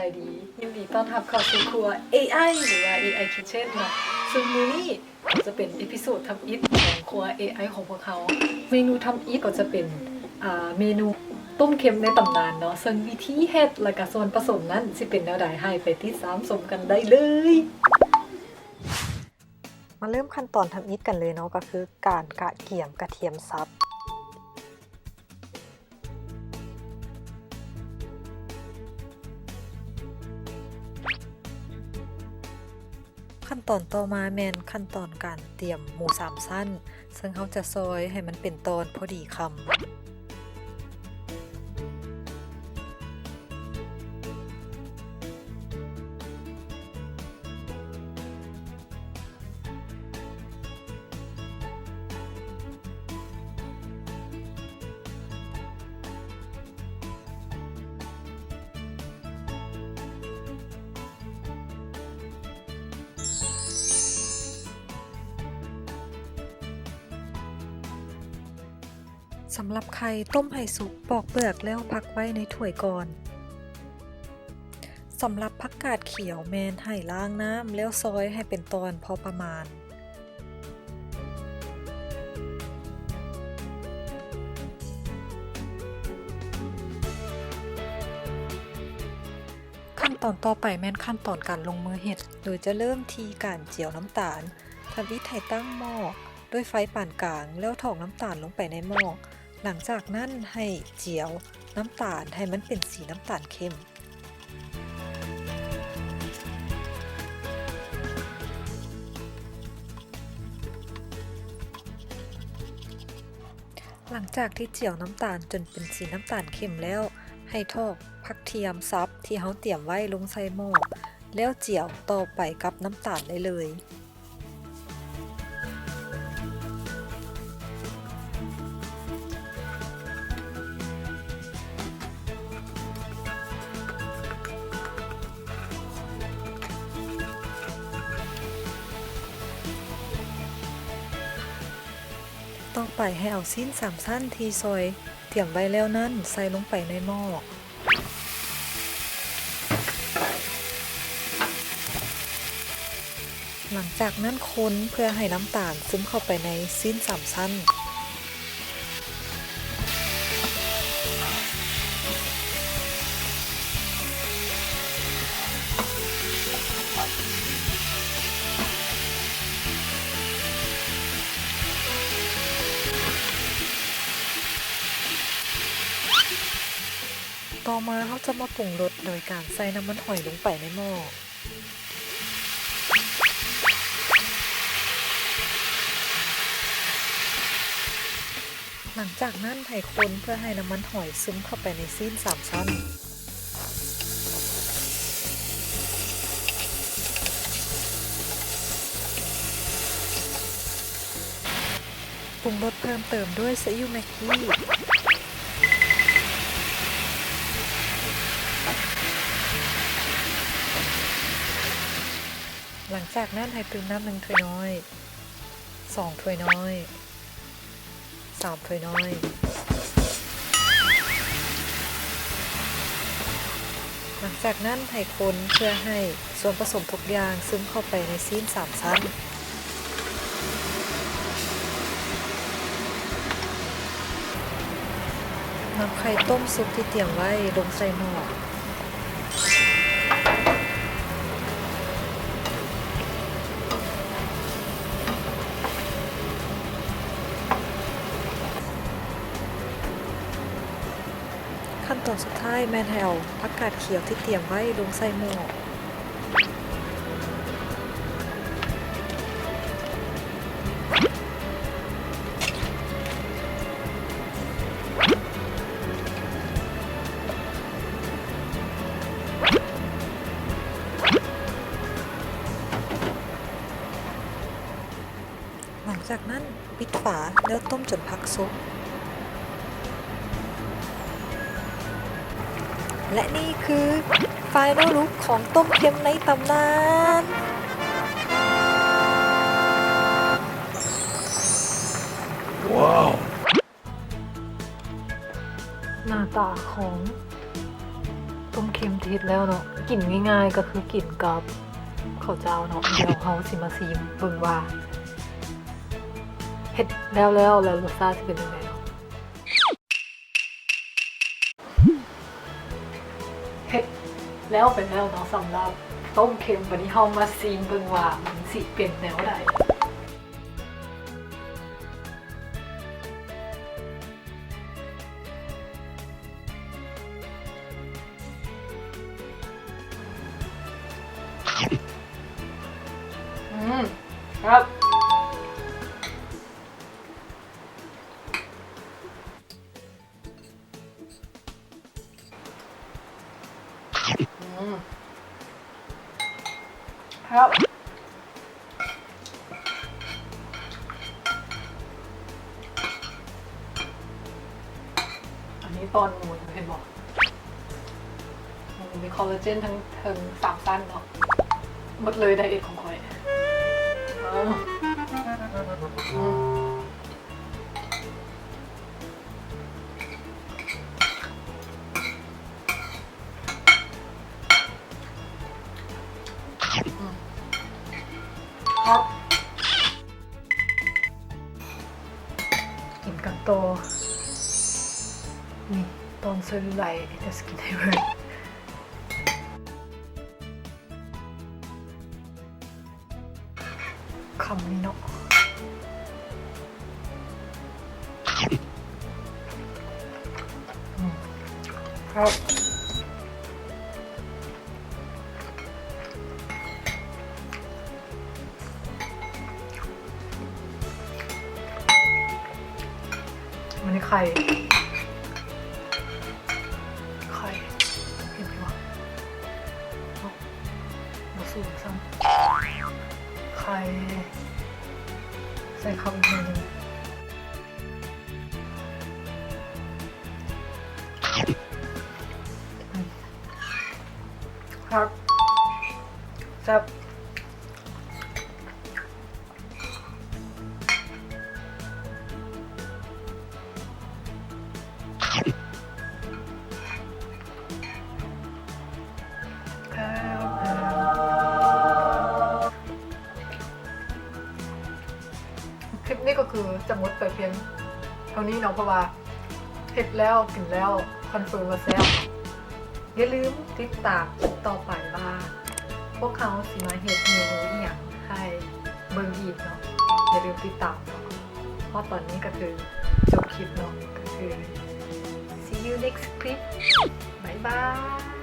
ายดียินดีต้อนรับเข้าสู่ครัว AI หรือว่า AI Kitchen เนาะซึ่งมื้อนี้จะเป็นเอพิโซดทำอิฐของครัว AI ของพวกเขาเมนูทำอิฐก็จะเป็นเมนูต้มเค็มในตำนานเนาะซึ่งวิธีเฮ็ดและก็ส่วนผสมนั้นสิเป็นแนวใดให้ไปติดตามชมกันได้เลยมาเริ่มขั้นตอนทำอิฐกันเลยเนาะก็คือการกะเกี่ยมกระเทียมสับขั้นตอนต่อมาแม่นขั้นตอนการเตรียมหมู3ชั้นซึ่งเขาจะซอยให้มันเป็นตอนพอดีคำสำหรับไข่ต้มให้สุกปอกเปลือกแล้วพักไว้ในถ้วยก่อนสำหรับผักกาดเขียวแมนให้ล้างน้ำแล้วซอยให้เป็นตอนพอประมาณขั้นตอนต่อไปแม่นขั้นตอนการลงมือเฮ็ดโดยจะเริ่มที่การเจียวน้ำตาลทำวิธีตั้งหม้อด้วยไฟปานกลางแล้วถอกน้ำตาลลงไปในหม้อหลังจากนั้นให้เจียวน้ำตาลให้มันเป็นสีน้ำตาลเข้มหลังจากที่เจียวน้ำตาลจนเป็นสีน้ำตาลเข้มแล้วให้ทอกผักเทียมซับที่เขาเตรียมไว้ลงใส่หม้อแล้วเจียวต่อไปกับน้ำตาลได้เลยต่อไปให้เอาสิ้น3ชั้นที่ซอยเตรียมไว้แล้วนั้นใส่ลงไปในหม้อหลังจากนั้นคนเพื่อให้น้ำตาลซึมเข้าไปในสิ้น3ชั้นต่อมาเขาจะมาปรุงรสโดยการใส่น้ำมันหอยลงไปในหม้อหลังจากนั้นให้คนเพื่อให้น้ำมันหอยซึมเข้าไปในสิ้น3ชั้นปรุงรสเพิ่มเติมด้วยซีอิ๊วแม็กกี้หลังจากนั้นให้เติมน้ำ1 ถ้วยน้อย2 ถ้วยน้อย3 ถ้วยน้อยหลังจากนั้นให้คนเพื่อให้ส่วนผสมทุกอย่างซึมเข้าไปในสิ้น3ชั้นนำไข่ต้มซุปที่เตรียมไว้ลงใส่หม้อขั้นตอนสุดท้ายแม่นให้เอาผักกาดเขียวที่เตรียมไว้ลงใส่หม้อหลังจากนั้นปิดฝาแล้วต้มจนผักสุกและนี่คือ Final Look ของต้มเค็มในตำนานว้าวหน้าตาของ ต้มเค็มที่เฮ็ดแล้วเนาะกินง่ายๆก็คือกินกับข้าวเจ้าเนาะเดี๋ยวเฮาสิมาซีมเบิ่งว่าเฮ็ดแล้วรสชาติสิเป็นยังไงเนาะเฮ็ดแล้วเป็นแล้วเนาะสำหรับต้มเค็มวันนี้เฮามาซีมเบิ่งว่ามันสิเป็นแนวใดครับครับอันนี้ตอนหมูเห็นบอกมันมีคอลลาเจนทั้ง3สั้นเนาะหมดเลยไดเอทของคอยครับกินกันโตนี่ตอนเซลลูไลท์จะสกินให้เว้ยคำนี้เนาะครับมันนี่ไข่เห็นไหมวะมาสูงซ้ำไข่ใส่ข้าวอีกหน่อยนึงครับแซ่บคลิปนี้ก็คือจะหมดไปเพียงเท่านี้เนาะเพราะว่าเผ็ดแล้วกินแล้วคอนเฟิร์มว่าแซ่บอย่าลืมติดตามต่อไปว่าพวกเขาสิมาเฮ็ดเมนูอีหยังให้เบิ่งอีกเนาะอย่าลืมติดตามเนาะเพราะตอนนี้ก็คือจบคลิปเนาะก็คือ see you next clip บ๊ายบาย